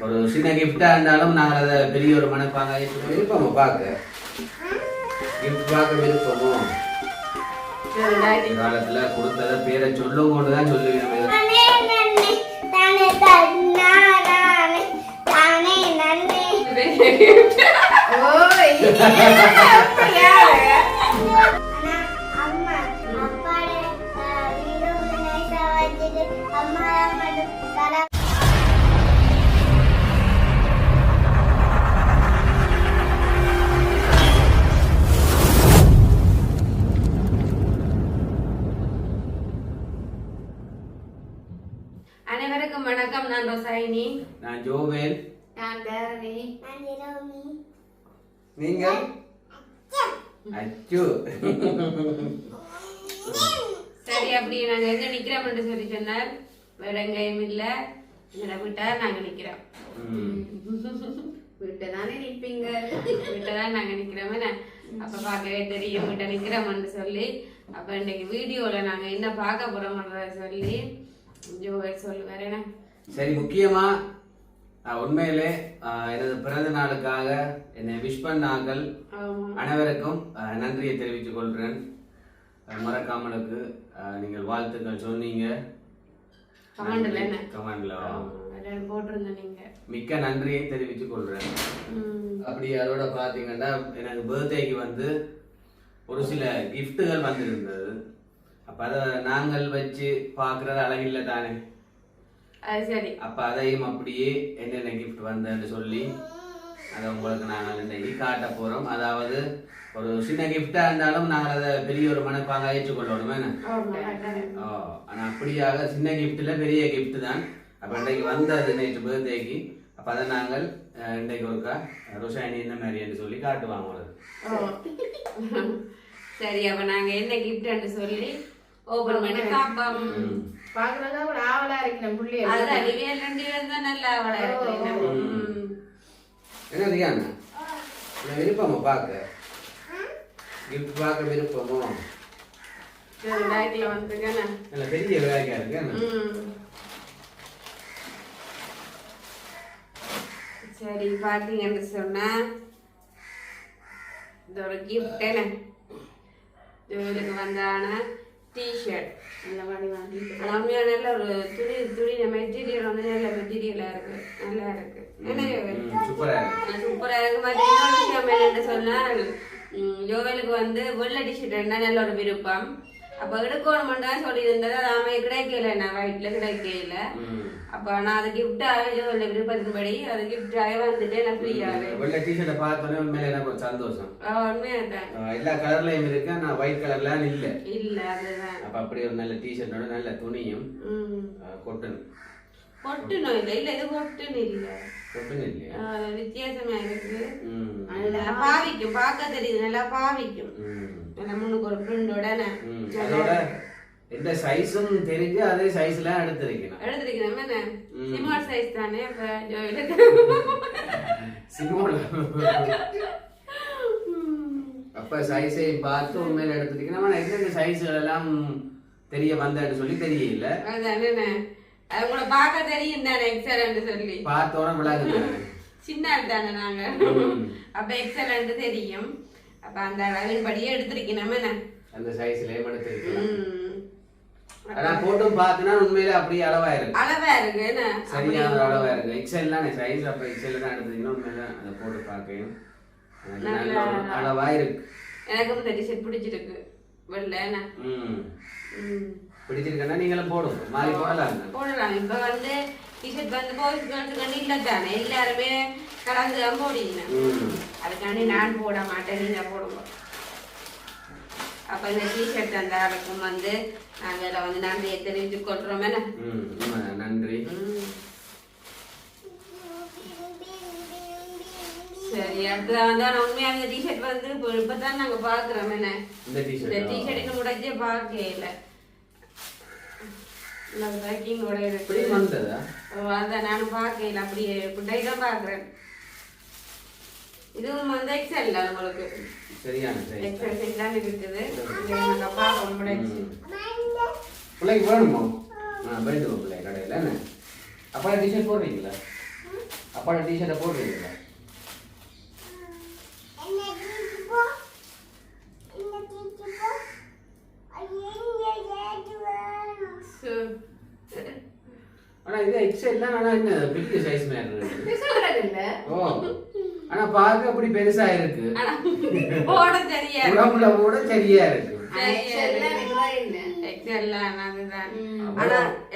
ஒரு சின்ன கிஃப்டா இருந்தாலும் நாங்கள் அதை பெரிய ஒரு மனப்பாங்க விருப்பமோ பார்க்க கிஃப்ட் பார்க்க விருப்பமோ காலத்துல கொடுத்தத பேரை சொல்லும் கொண்டுதான் சொல்லுவேன். அனைவருக்கும் வணக்கம். நான் ரோசாயினி. நான் ஜோவேல். நான் தாரணி. நான் நிரோமி. நீங்கள் அச்சு. சரி, அப்படி நாங்க எங்க நிக்கிறோம்னு சொல்லி சொன்னார். வேற எங்கேயும் இல்ல, எங்களை விட்டா நாங்க நிக்கிறோம். வீட்டை நிற்பீங்க, வீட்டைதான் நாங்க நிக்கிறோம். அப்ப பார்க்கவே தெரியும் வீட்டை நிக்கிறோம்னு சொல்லி. அப்ப இன்னைக்கு வீடியோல நாங்க என்ன பார்க்க போறோம்ன்றத சொல்லி ஜோவேல் சொல்லுவார். என்ன சரி, முக்கியமா உண்மையிலே எனது பிறந்த நாளுக்காக என்னை விஷ் பண்ணாங்கள் அனைவருக்கும் நன்றியை தெரிவித்துக் கொள்கிறேன். மறக்காமலுக்கு நீங்கள் வாழ்த்துக்கள் சொன்னீங்க, கமெண்ட்ல போட்டிருந்தீங்க, மிக்க நன்றியை தெரிவித்துக் கொள்றேன். அப்படி அதோட பாத்தீங்கன்னா எனக்கு பர்த்டேக்கு வந்து ஒரு சில கிஃப்ட்டுகள் வந்திருந்தது. அப்ப அதை நாங்கள் வச்சு பாக்குறது அழகில்லை தானே. சரி, அப்ப அதையும் அப்படியே என்னென்ன கிஃப்ட் வந்தேன்னு சொல்லி அதை உங்களுக்கு நாங்கள் இன்னைக்கு காட்ட போறோம். அதாவது ஒரு சின்ன கிஃப்டா இருந்தாலும் நாங்கள் அதை பெரிய ஒரு மனப்பாங்க ஏற்றுக்கொள்ளணுமே. ஆனா அப்படியாக சின்ன கிஃப்ட்ல பெரிய கிஃப்ட் தான். அப்ப இன்றைக்கு வந்தது நேற்று பர்த்டேக்கு. அப்ப அதை நாங்கள் இன்றைக்கு ஒருக்கா ரோஷாயினி என்ன மாதிரி சொல்லி காட்டுவாங்க. சரி, அப்ப நாங்க என்ன கிஃப்ட்னு சொல்லி ஓபன் பண்ணி பாப்போம். பாக்குறதா ஒரு ஆவலா இருக்கேன் புள்ளிய. அதான் நிவேல் ரெண்டு பேரும் தான் நல்ல ஆவலா இருக்கேன். என்ன ரியானா, விருப்பமோ பார்க்க கிஃப்ட் பார்க்க விருப்பமோ? லைட்ல வந்துருக்கேன், நல்ல பெரிய விளையாட்டா இருக்கு. சரி, பாத்தீங்கன்னு சொன்னா இது ஒரு கிஃப்ட். என்ன இவருக்கு வந்தான டிஷர்ட் நல்ல மாதிரி வாங்கிட்டு நல்ல ஒரு துணி மெட்டீரியல் வந்து நல்ல மெட்டீரியலா இருக்கு, நல்லா இருக்கு. சூப்பரா இருக்கு, சூப்பரா இருக்கு. மாதிரி இன்னொரு விஷயம் என்னன்னு சொன்னா, ஜோவேலுக்கு வந்து வெள்ளை டிஷர்ட் நல்ல ஒரு விருப்பம். அப்ப எடுக்கணும்னா சொல்லி இருந்தது, அது ஆமா கிடைக்கல, நான் வயிற்றுல கிடைக்கல. அப்ப நான் அது கிஃப்டாக ஜோவேல விருப்பத்தின்படி அது கிஃப்டாக வந்துட்டு நான் ஃப்ரீயாக வெள்ளை டிஷர்ட்டை பார்த்தோன்னே உண்மையில எனக்கு ஒரு சந்தோஷம். உண்மையாதான் எல்லா கலர்லயும் இருக்கு, நான் ஒயிட் கலர்லாம் இல்ல அதுதான். அப்ப அப்படி ஒரு நல்ல டிஷர்ட்டோட நல்ல துணியும் கொட்டணும். கொட்டணும் இல்ல, இல்ல இது கொட்டணும் இல்ல, கொட்டணும் இல்லையா, வித்தியாசமா இருக்கு. நல்லா பாவிக்கும், பார்க்க தெரியுது, நல்லா பாவிக்கும். நல்லா முன்னுக்கு ஒரு பிரிண்டோட அதோட எந்த சைஸும் தெரிஞ்சு அதே சைஸ்ல எடுத்திருக்கணும். சிமால் சைஸ் தானே. அப்ப சைஸை பார்த்து உண்மையில எடுத்துருக்கணும். எந்தெந்த சைஸ்கள் எல்லாம் தெரிய வந்தேன்னு சொல்லி தெரியல. அதானே, அது கூட பார்க்க தெரியும் தானே எக்ஸலன்ட் சொல்லி பார்த்தோட விளையாடு சின்ன தானே நாங்க. அப்ப எக்ஸலன்ட் தெரியும். அப்ப அந்த அளவின் படியே எடுத்திருக்கணும், அந்த சைஸ்ல எடுத்திருக்கணும். ஆனா போட்டும் பார்த்தனா உண்மையிலே அப்படியே அளவா இருக்கு, அளவா இருக்கு, சரியான அளவா இருக்கு. எக்ஸல் தான் சைஸ். அப்ப எக்ஸல் தான் எடுத்தீங்கன்னா உண்மையில அதை போட்டு பார்க்கையும் அளவா இருக்கு. எனக்கு இந்த டிஷர்ட் பிடிச்சிருக்கு, வெள்ள பிடிச்சிருக்கா நீங்களும் போடுங்க, மாறி போடலாம். இப்ப வந்து டிஷர்ட் வந்து பாய்ஸ் கேர்ள்ஸ் இல்ல தானே, எல்லாருமே கலந்து போடுங்க. அதுக்காண்டி நான் போட மாட்டேன், நீங்க போடுங்க. அப்ப இந்த டிஷர்ட் அந்த ஆளுக்கும் வந்து நாங்க வந்து நன்றியை தெரிவித்துக் கொள்றோம். நன்றி. சரி, அடுத்ததான் வந்து உண்மையா அந்த டிஷர்ட் வந்து இப்பதான் நாங்க பாக்குறோம். இந்த டிஷர்ட் இன்னும் முடிஞ்சே பார்க்கல, பேக்கிங்கோட இருக்கு. அதான் நானும் பார்க்கல, அப்படியே தான் பாக்குறேன். இதுவும் வந்து எக்ஸல் தான் உங்களுக்கு, சரியான எக்ஸல் தான் இருக்குது. பாப்போம் முடிச்சு பிள்ளைக்கு வேணுமோ? போயிட்டு பிள்ளை கடையில். அப்பா டிஷர்ட் போடுறீங்களா? அப்பாட டிஷர்ட்டை போடுறீங்களா? ஆனா இது எக்ஸல் தான். ஆனா என்ன பெரிய சைஸ் மாதிரி இருக்கு. ஓ ஆனா பார்க்க அப்படி பெருசா இருக்கு. போட சரியா உடம்புல கூட சரியா இருக்கு. ஆனா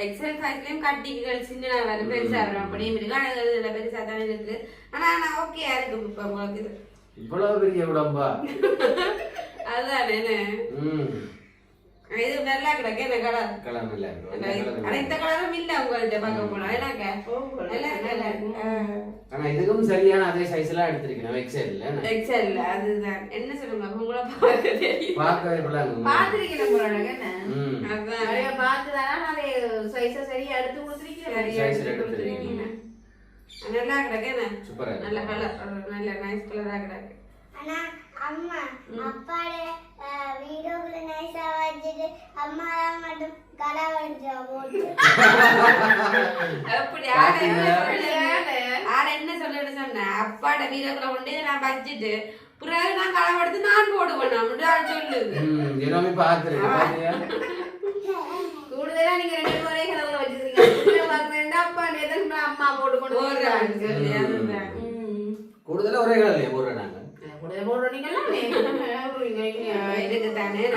எக்ஸல் சைஸ்லயும் கட்டிகள் சின்ன வேற பெருசா வரும். அப்படியும் இருக்கு. ஆனா இதுல பெருசா தான் இருக்கு. ஆனா ஓகே இருக்கு. இப்ப உங்களுக்கு இவ்வளவு பெரிய உடம்பா? அதுதானே. இது நல்லா கிடக்கு. என்ன கலர்? கலர் நல்லா இருக்கு. ஆனா இந்த கலரும் இல்ல உங்கள்ட்ட பார்க்க போனா. என்னங்க நல்லா ஆனா இதுக்கும் சரியான அதே சைஸ்ல எடுத்திருக்கேன். எக்ஸல் இல்ல. எக்ஸல் அதுதான். என்ன சொல்லுங்க உங்களை பார்க்க தெரியும். பார்க்கவே கூடாது. பாத்துறீங்க போறாங்க என்ன? அதான் நிறைய பாத்துதானா அதே சைஸ சரியா எடுத்து கொடுத்துறீங்க. நல்லா கிடக்கு. என்ன சூப்பரா நல்ல கலர். நல்ல நைஸ் கலரா கிடக்கு. ஆனா அம்மா அப்பாட வீடியோல நைஸா வச்சிட்டு அம்மா மட்டும் கலா வச்சா போட்டு அப்படி ஆட என்ன சொல்லிட்டு சொன்னேன். அப்பாட வீடியோக்குள்ள கொண்டு நான் வச்சிட்டு பிறகு நான் களம் எடுத்து நான் போடுவேன் அப்படின்னு சொல்லுது. எல்லாமே பாத்துருக்கேன். கூடுதலா நீங்க 2 ஒரே கலர்ல வச்சிருக்கீங்க. பாக்குறேன் அப்பா நேத்து அம்மா போட்டு கொண்டு போடுறான்னு சொல்லி அதுதான். கூடுதலா ஒரே கலர்லயே போடுறோம் நாங்க.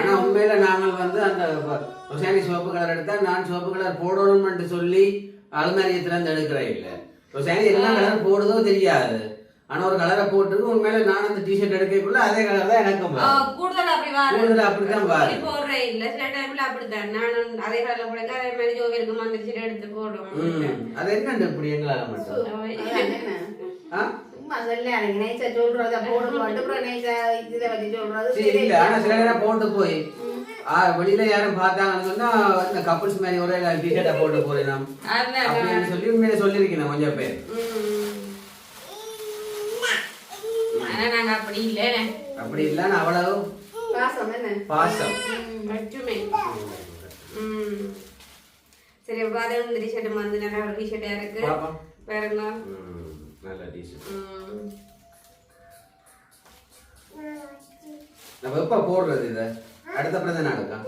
ஆனா உண்மையில நாங்கள் வந்து அந்த ரொசானி சிவப்பு கலர் எடுத்தா நான் சிவப்பு கலர் போடணும்னு சொல்லி அலுமாரியத்துல இருந்து எடுக்கிறேன் இல்ல. ரொசானி எல்லா கலர் போடுதோ தெரியாது. ஆனா ஒரு கலரை போட்டுருக்கு. உண்மையில நான் அந்த டிஷர்ட் எடுக்கக்குள்ள அதே கலர் தான் எனக்கு கூடுதல் அப்படிதான் பாரு போடுறேன் இல்ல. சில டைம்ல அப்படித்தான் நானும் அதே கலர்ல போடுங்க. அதே மாதிரி ஜோவிற்கு அந்த டிஷர்ட் எடுத்து போடுவோம். அது என்ன இப்படி எங்களால மட்டும் போட்டு போய் வெளியில யாரும் பார்த்தாங்கன்னு சொன்னா இந்த கப்புள்ஸ் மாதிரி ஒரே டிஷர்ட்டை போட்டு போறேன் அப்படின்னு சொல்லி உண்மையில சொல்லிருக்கேன் கொஞ்சம் பேர். நாங்க அப்படி இல்ல. அப்படி இல்ல அவ்வளவு பாசம் மட்டுமே. சரி பாரு இந்த டிஷர்ட் வந்து நல்ல ஒரு டிஷர்ட்டா இருக்கு. பாருங்க நல்ல டிஷர்ட். நம்ம எப்ப போடுறது இத? அடுத்த பிரச்சனை நடக்கும்.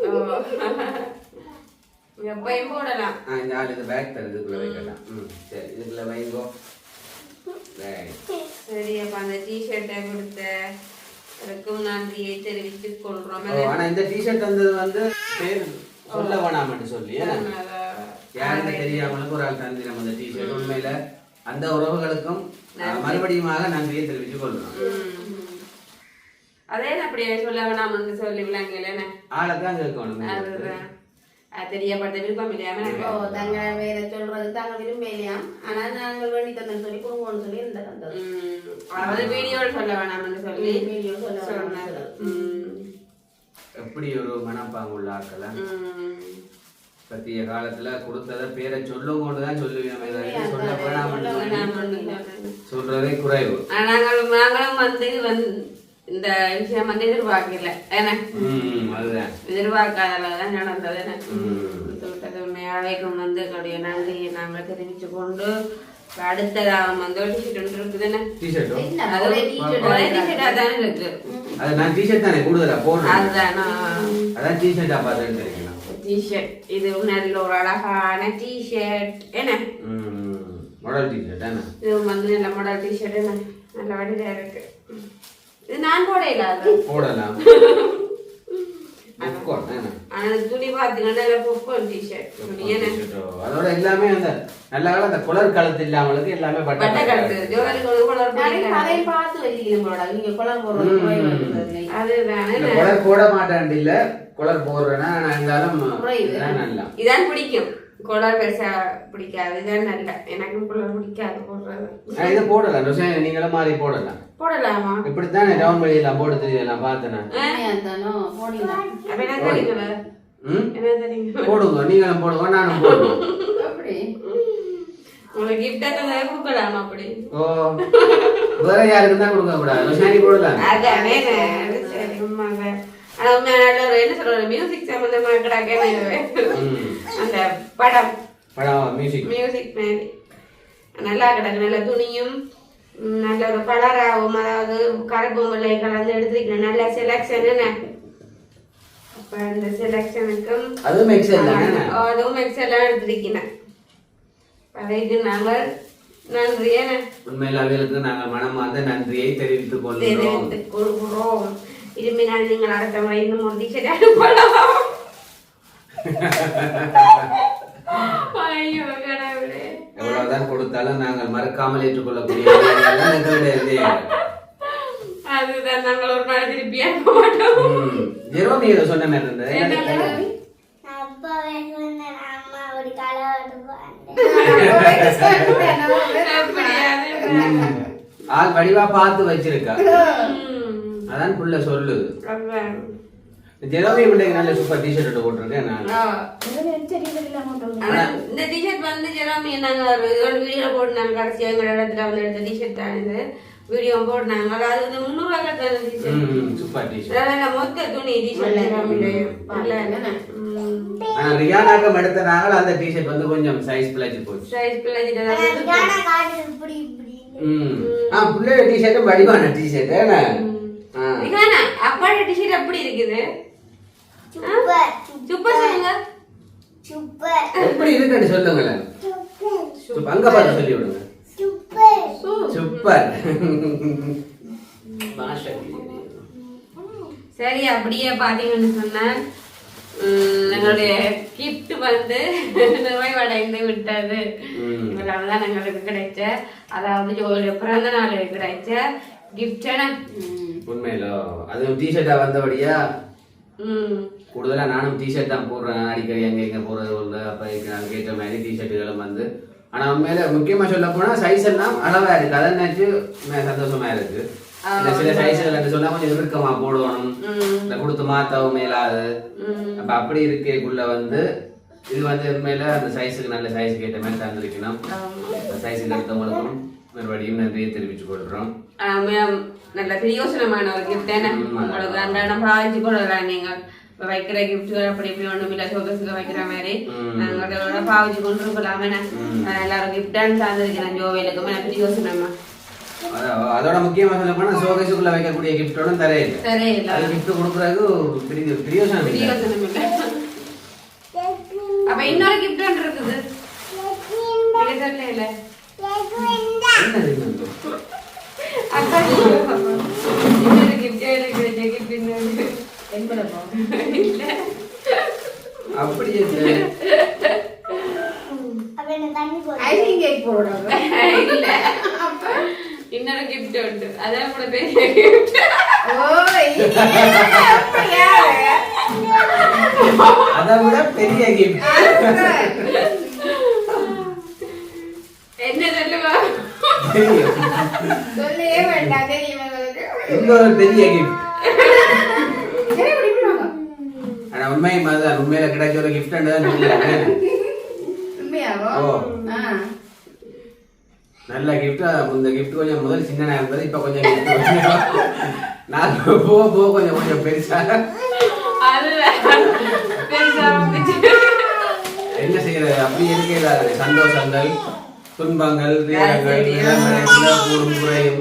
எப்பயும் போடலாம். இந்த ஆள் இந்த பேக் தரதுக்குள்ள வைக்கலாம். சரி இதுக்குள்ள வைங்கோ. சரி அப்ப அந்த டிஷர்ட்டை கொடுத்த அதுக்கும் நன்றியை தெரிவித்துக் கொள்றோம். ஆனா இந்த டிஷர்ட் வந்தது வந்து பேர் சொல்ல வேணாம்னு சொல்லி யாருக்கு தெரியாமலுக்கு ஒரு ஆள் தந்தி நம்ம இந்த டிஷர்ட். உண்மையில அந்த உறவுகளுக்கும் மறுபடியும் நன்றியை தெரிவித்துக் கொள்றோம். அதே அப்படியே சொல்ல வேணாம்னு சொல்லி விளங்கல ஆளைத்தான் கேட்கணும். அதுதான் தெரியப்படுத்த விருப்பம் இல்லையாம தங்க வேற சொல்றது தாங்க விரும்பலையா. ஆனா நாங்கள் வேண்டி தந்தோம் சொல்லி கொடுங்கன்னு சொல்லி இருந்த அதாவது வீடியோவில் சொல்ல வேணாம்னு சொல்லி வீடியோ சொன்னாங்க. எப்படி ஒரு மனப்பாங்க உள்ள ஆட்கள பத்திய காலத்துல கொடுத்தத பேரை சொல்லும் கொண்டுதான் சொல்லுவேன். சொல்ல வேணாம் சொல்றதே குறைவு. நாங்களும் வந்து இந்த விஷயம் வந்து எதிர்பார்க்கல. அதுதான் எதிர்பார்க்காததான் நடந்தது. உண்மையாவேக்கும் வந்து எங்களுடைய நன்றியை நாங்கள் தெரிவிச்சு கொண்டு அடுத்ததாக வந்து ஒரு டிஷர்ட் ஒன்று இருக்குதுன்னு ஒரே டிஷர்ட்டா தானே இருக்கு. அது நான் டிஷர்ட் தானே கூடுதலா போடுறேன். அதுதான் அதான் டிஷர்ட்டா பார்த்து டிஷர்ட். இது நல்ல ஒரு அழகான டிஷர்ட். என்ன மாடல் டிஷர்ட் என்ன இது வந்து நல்ல மாடல் டிஷர்ட். என்ன நல்ல வடிவா இருக்கு. இது நான் போடல. அது போடலாம். துணி பாத்தீங்கன்னா அதோட எல்லாமே அந்த நல்ல காலம் அந்த குளர் காலத்து இல்லாமலுக்கு எல்லாமே பட்டை கழுத்து குளர் போட மாட்டேன் இல்ல குளர் போடுறேன்னா இருந்தாலும் இதான் பிடிக்கும். குளர் பெருசா பிடிக்காது. இதான் நல்ல எனக்கும் குளர் பிடிக்காது போடுறது. இது போடலாம். நீங்களும் மாறி போடலாம். போடலாமா? இப்படித்தானே டவுன் வழியெல்லாம் போட தெரியலாம் பார்த்தேன். போடுங்க நீங்களும் போடுங்க நானும் போடுவோம். உங்களுக்கு கிஃப்ட் கொடுக்கலாம். அப்படி ஓ வேற யாருக்கு தான் கொடுக்க கூடாது. போடலாம். அதானே சரி உண்மைங்க. என்ன சொல்ற மியூசிக் சம்பந்தமா கிடாக்க. அந்த படம் மியூசிக் மாதிரி நல்லா கிடக்கு. நல்ல துணியும் நல்ல ஒரு கலராகவும், அதாவது கருப்பும் வெள்ளை கலந்து எடுத்துருக்கேன். நல்ல செலக்ஷன். அப்ப அந்த செலக்ஷனுக்கும் அதுவும் எக்ஸல் எடுத்திருக்கிறேன். அதைக்கு நாங்கள் நன்றியே உண்மையில அவர்களுக்கு நாங்கள் மனமார்ந்த நன்றியை தெரிவித்துக் கொடுக்கிறோம். இரும்பினால் நீங்கள் அடுத்த முறை இன்னும் ஒரு டிஷர்ட் அனுப்பலாம். ஐயோ கடவுளே, எவ்வளவுதான் கொடுத்தாலும் நாங்கள் மறக்காமல் ஏற்றுக்கொள்ளக்கூடிய அதுதான் நாங்கள் ஒரு நாள் திருப்பி அனுப்ப மாட்டோம். ஜெரோமி ஏதோ சொன்ன மாதிரி இருந்தது. அப்பாவே சொன்னேன் அம்மா ஒரு கலவட்டு ஆள் வடிவா பார்த்து வச்சிருக்கா, அதான் புள்ள சொல்லுது. ஜெரோமி பிள்ளைக்கு நல்ல சூப்பர் டிஷர்ட் போட்டிருக்கேன் நான். இந்த டிஷர்ட் வந்து ஜெரோமி நாங்க ஒரு வீடியோ போட்டுனாங்க. கடைசி எங்க இடத்துல வந்து எடுத்த டிஷர்ட் தான் இது. வீடியோ போட்டுனாங்க. அது வந்து 300 ரூபாய் கட்டணும் டிஷர்ட். Super T shirt. மொத்த துணி டிஷர்ட் ஆனா ரியானாக்கு எடுத்த நாங்கள் அந்த டிஷர்ட் வந்து கொஞ்சம் சைஸ் பிளேஜ் போச்சு. சைஸ் பிளேஜ் புள்ளை டிஷர்ட் வடிவான டிஷர்ட். ரியானா அப்பாட டிஷர்ட் எப்படி இருக்குது? சூப்பர் சொல்லுங்க. சூப்பர் எப்படி இருக்குன்னு சொல்லுங்களேன். அங்க பார்த்து சொல்லி விடுங்க. சூப்பர். சரி, அப்படியே பாத்தீங்கன்னு சொன்னா எங்களுடைய கிஃப்ட் வந்து நிறைவடைந்து விட்டது. இவ்வளவுதான் எங்களுக்கு கிடைச்ச, அதாவது ஜோதியோட பிறந்த நாளுக்கு கிடைச்ச கிஃப்ட். உண்மையில அது டிஷர்ட்டா வந்தபடியா கூடுதலா நானும் டிஷர்ட் தான் போடுறேன் அடிக்கடி. எங்க போறது இல்லை. அப்ப கேட்ட மாதிரி டிஷர்ட்டுகளும் வந்து, ஆனா உண்மையில முக்கியமா சொல்ல போனா சைஸ் எல்லாம் அளவா இருக்கு. அதை நினைச்சு சந்தோஷமா இருக்கு. சில சைஸ்கள் சொன்னா கொஞ்சம் இறுக்கமா போடணும், இந்த கொடுத்து மாத்தவும் மேலாது. அப்ப அப்படி இருக்கேக்குள்ள வந்து இது வந்து உண்மையில அந்த சைஸுக்கு நல்ல சைஸுக்கு ஏற்ற மாதிரி தந்திருக்கணும். சைஸுக்கு எடுத்தவங்களுக்கும் மறுபடியும் நன்றியை தெரிவித்துக் கொள்றோம். நல்ல பிரயோசனமான ஒரு கிஃப்ட். உங்களுக்கு அன்றாடம் பாதிச்சு கொள்ளலாம். நீங்க வைக்கிற கிஃப்ட்கள் அப்படி இப்படி ஒண்ணும் இல்ல, சோகஸுக்கு வைக்கிற மாதிரி நாங்களோட பாவிச்சு கொண்டு இருக்கலாம். எல்லாரும் கிஃப்டான்னு தந்திருக்கிறேன் ஜோவேலுக்கு. நல்ல பிரயோசனமா. அதோட முக்கியமா சொல்ல போனா சோகேஸுக்குள்ள வைக்கக்கூடிய கிஃப்டோட தரையில்லை. அது கிஃப்ட் கொடுக்கறதுக்கு பிரயோசனம் இல்லை. அப்ப இன்னொரு கிஃப்ட் ஒன்று இருக்குது. இல்ல அப்படியே இன்னொரு கிஃப்ட் உண்டு. அதான் கூட பெரிய கிஃப்ட். அதை விட பெரிய கிஃப்ட் என்ன சொல்லுவா? சொல்லவே வேண்டாம். இன்னொரு பெரிய கிஃப்ட். ஆனா உண்மையில கிடைச்ச ஒரு கிஃப்ட் நல்ல கிஃப்ட். இந்த கிஃப்ட் கொஞ்சம் முதல் சின்ன இருந்தது, இப்ப கொஞ்சம் நான் போக போக கொஞ்சம் கொஞ்சம் பெருசா என்ன செய்யறது. அப்படி இருக்கிற சந்தோஷங்கள், துன்பங்கள், கூடும் குறையும்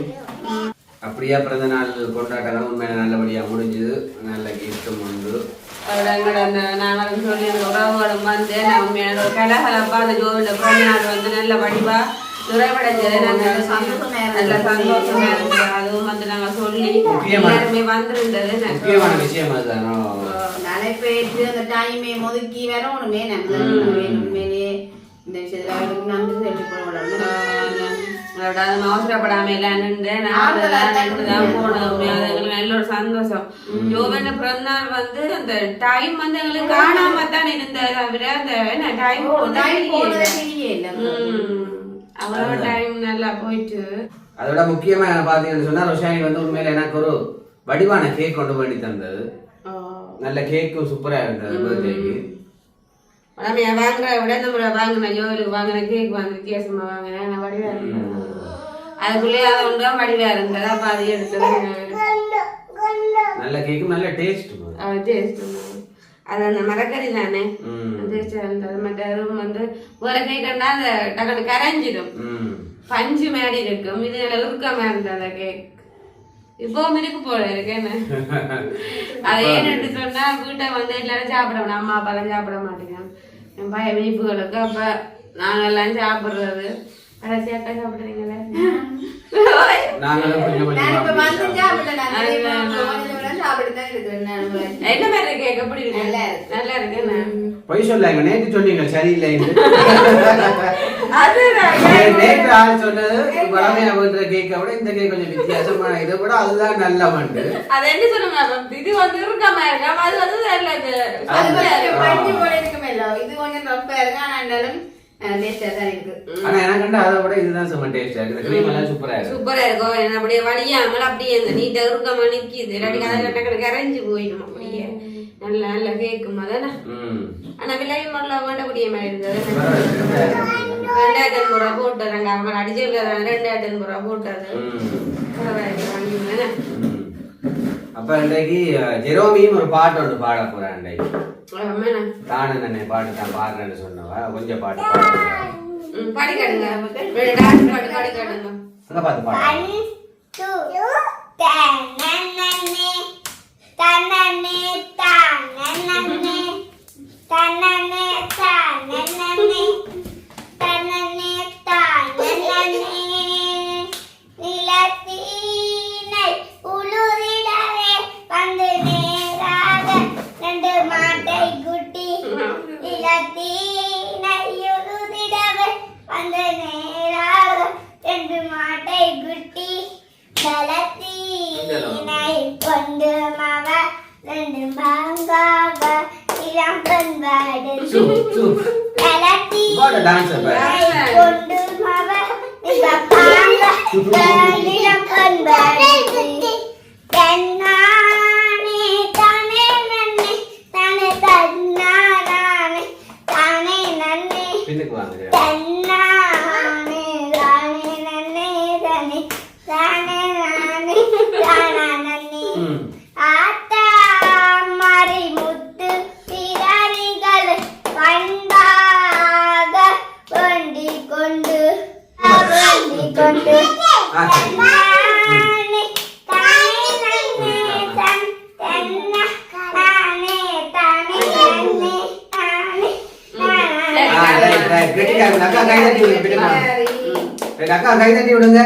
அப்படியே பிறந்த நாள் கொண்டாட்டம் உண்மையில நல்லபடியா முடிஞ்சது. நல்ல கிஃப்டும் உண்டு. நாங்கள் சொல்லி உறவுகளும் வந்து உண்மையான ஒரு கலகலப்பா அந்த ஜோவில பிறந்த நாள் வந்து நல்ல வடிவா நிறைவடைஞ்சது. நல்ல சந்தோஷமா இருந்தது. அதுவும் வந்து நாங்க சொல்லி எல்லாருமே வந்திருந்தது. முக்கியமான விஷயம் அதுதானோ. நடைபெற்று அந்த டைமை ஒதுக்கி வரணுமே. உண்மையிலேயே இந்த விஷயத்துல நன்றி சொல்லிக் அவசரப்படாம நல்ல ஒரு சந்தோஷம். ஜோவன பிறந்தநாள் வந்து அந்த டைம் வந்து எங்களுக்கு காணாம தான் இருந்தது. தவிர அந்த டைம் அவ்வளவு டைம் நல்லா போயிட்டு. அதோட முக்கியமா பாத்தீங்கன்னு சொன்னா ரோஷானி வந்து உண்மையில எனக்கு ஒரு வடிவான கேக் கொண்டு பண்ணி தந்தது. நல்ல கேக்கும் சூப்பரா இருந்தது. பர்த்டேக்கு வாங்குற விட நம்ம வாங்கின ஜோவிலுக்கு வாங்கின கேக் வந்து வித்தியாசமா வாங்கினேன். வடிவா இருந்தது. அதுக்குள்ளே அதை ஒன்றுதான் வடிவா இருந்தது. அப்ப அதை எடுத்தது. நல்ல கேக்கும் நல்ல டேஸ்ட். அது அந்த மரக்கறி தானே டேஸ்டா இருந்தது. மற்ற வந்து வேற கேக் அந்த டக்குனு கரைஞ்சிடும். பஞ்சு மாதிரி இருக்கும். இது நல்ல உருக்கமா இருந்தது அந்த கேக். இப்போ மினுக்கு போல இருக்கு என்ன. அது ஏன்னு சொன்னா வீட்டை வந்து எல்லாரும் சாப்பிடணும். அம்மா அப்பாலாம் சாப்பிட மாட்டேங்க. என் பையன் விழிப்புகளுக்கு அப்ப நாங்க எல்லாம் சாப்பிடுறது. கடைசி அக்கா சாப்பிடுறீங்களே. என்ன மாதிரி கேக் எப்படி இருக்கு? நல்லா இருக்கு. பொய் சொல்லாங்க, நேற்று சொன்னீங்க சரியில்லை. நேற்று ஆள் சொன்னது வளமையா பண்ற கேக்கை விட இந்த கேக் கொஞ்சம் வித்தியாசமான இதை விட அதுதான் நல்ல மண்டு. அது என்ன சொல்லுங்க, இது வந்து இருக்காம இருக்காம அது வந்து இது கொஞ்சம் ரொம்ப இருக்கு. ஆனாலும் ஆனா எனக்கு கண்டா அதை விட இதுதான் செம்ம டேஸ்டா இருக்கு. கிரீம் எல்லாம் சூப்பரா இருக்கு. சூப்பரா இருக்கும். அப்படியே வழியாமல் அப்படியே அந்த நீட்டா இருக்காம நிக்குது. இல்லாட்டி அதை கரைஞ்சு போயிடும். அப்படியே நல்ல நல்ல கேக்கும் அதானே. ஆனா விலை முதல்ல வேண்டக்கூடிய மாதிரி இருந்தது. 2500 ரூபா போட்டுறாங்க. அவங்க அடிச்சு 2500 ரூபா போட்டாது. அப்ப இன்றைக்கு ஜெரோமியும் ஒரு பாட்டு ஒன்று பாட போறேன். இன்றைக்கு தானே நன்னே பாட்டு தான் பாடுறேன்னு சொன்னவ கொஞ்சம் பாட்டு பாடி காட்டுங்க. பாடி காட்டுங்க. அங்க பார்த்து பாடு. அக்கா கை தட்டி விடுங்க.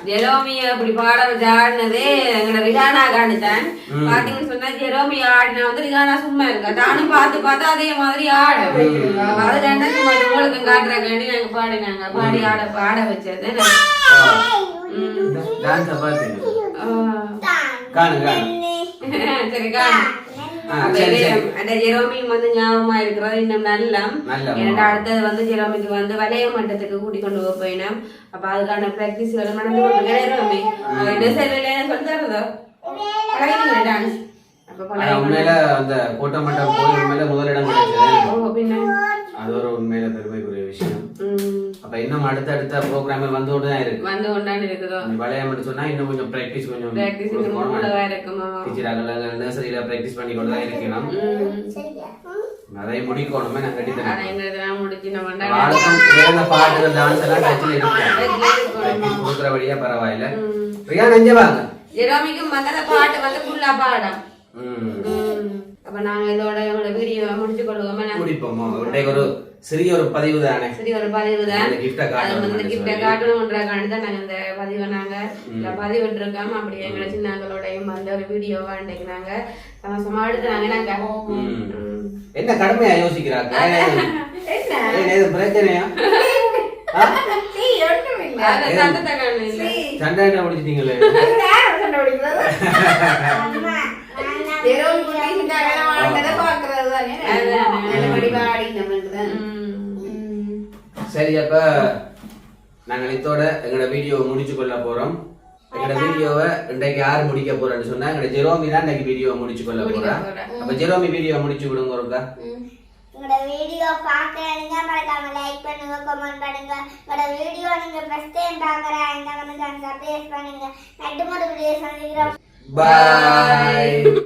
ஜெரோமியா அப்படி பாட வச்சு ஆடினதே எங்களோட ரிகானா காண்டுதான். பாத்தீங்கன்னு சொன்னா ஜெரோமியா ஆடினா வந்து ரிகானா சும்மா இருக்கா. தானும் பார்த்து பார்த்து அதே மாதிரி ஆடும். அது ரெண்டும் சும்மா உங்களுக்கு காட்டுறாங்க. நாங்க பாடினாங்க. பாடி ஆட வச்சது. சரி ஜெரோமியும் வந்து ஞாபகமா இருக்கிறது இன்னும் நல்லா. அடுத்தது வந்து ஜெரோமிக்கு வந்து வளைய மட்டத்துக்கு கூட்டி கொண்டு போயினோம். அப்ப அதுக்கான பிராக்டிஸ் நடந்து ஜெரோமி என்ன செய்யல சொல்லி தரதோ டான்ஸ். உண்மையில அந்த கோட்டை மட்டம் போய் உண்மையில முதலிடம் கிடைச்சது. அது ஒரு உண்மையில பெருமைக்குரிய விஷயம். அப்ப இன்னும் அடுத்த ப்ரோக்ராம் வந்து கொண்டுதான் இருக்கு. வந்து கொண்டாந்து இருக்குதோ. வளைய மட்டும் சொன்னா இன்னும் கொஞ்சம் பிராக்டிஸ் கொஞ்சம் நர்சரியில பிராக்டிஸ் பண்ணி கொண்டுதான் இருக்கணும். அதை முடிக்கணுமே நான் கட்டித்தரேன். பாட்டுகள் டான்ஸ் எல்லாம் கட்சியில் இருக்கு. கொடுக்குறபடியா பரவாயில்ல. பிரியா நெஞ்ச வாங்க. ஜெரோமிக்கும் வந்த பாட்டு வந்து ஃபுல்லா பாடம். அப்ப நாங்க இதோட வீடியோ முடிச்சு கொள்வோம். முடிப்போம். ஒரு சிறிய ஒரு பதிவு தானே. சரி ஒரு பதிவு தான். கிஃப்ட காட்டணும்ன்றக்காண்டி தான் நாங்க இந்த பதிவை நாங்க பதிவிட்டு இருக்கோம். அப்படி எங்களை சின்னங்களோடையும் வந்து ஒரு வீடியோவா இன்றைக்கு நாங்க சமசமா எடுத்துனாங்க. நாங்க என்ன கடமையா யோசிக்கிறாங்க? என்ன பிரச்சனையா? சண்டை முடிச்சிட்டீங்களே. சரி அப்ப நாங்கள் இதோட எங்களோட வீடியோவை முடிச்சு கொள்ள போறோம். எங்களோட வீடியோவை இன்றைக்கு யார் முடிக்க போறேன்னு சொன்னா எங்களோட ஜெரோமி தான் இன்னைக்கு வீடியோவை முடிச்சு கொள்ள போறா. அப்ப ஜெரோமி வீடியோ முடிச்சு விடுங்க. ஒருக்கா உங்களோட வீடியோ பார்க்கறீங்க, மறக்காம லைக் பண்ணுங்க, கமெண்ட் பண்ணுங்க. உங்களோட வீடியோ நீங்க ஃபர்ஸ்ட் டைம் பார்க்கறீங்க வந்து சப்ஸ்கிரைப் பண்ணுங்க. நெட் மோட் வீடியோ சந்திக்கிறோம். பை.